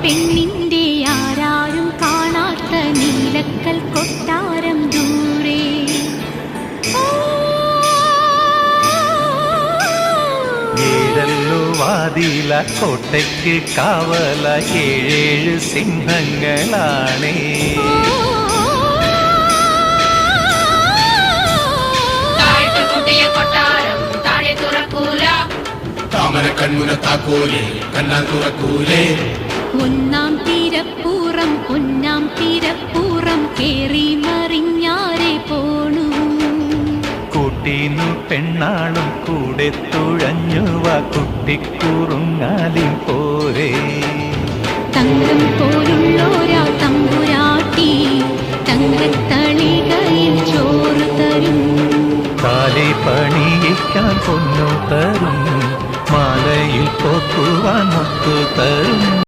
പെണ്ണിന്റെ ആരാരും കാണാത്ത നീലക്കൽ കൊട്ടാരം ദൂരെ. ഏഴല്ലോ വാതില കോട്ടയ്ക്ക് കാവല ഏഴേഴ് സിംഹങ്ങളാണേ. ഒന്നാം തിരപ്പൂറം ഒന്നാം തിരപ്പൂറം കേറി മറിഞ്ഞാരെ പോണു. കൂട്ടീനു പെണ്ണാളും കൂടെ തുഴഞ്ഞുവ കുട്ടിക്കുറുങ്ങാലും പോരേ. തങ്കം പോലുള്ളോരാ തമ്പുരാട്ടി തങ്കത്തളികയിൽ ചോറ് തരും. കാലി പണിയിക്കാൻ പൊന്നു തരും, മാലയിൽ പോക്കുവാൻ മുത്തു തരും.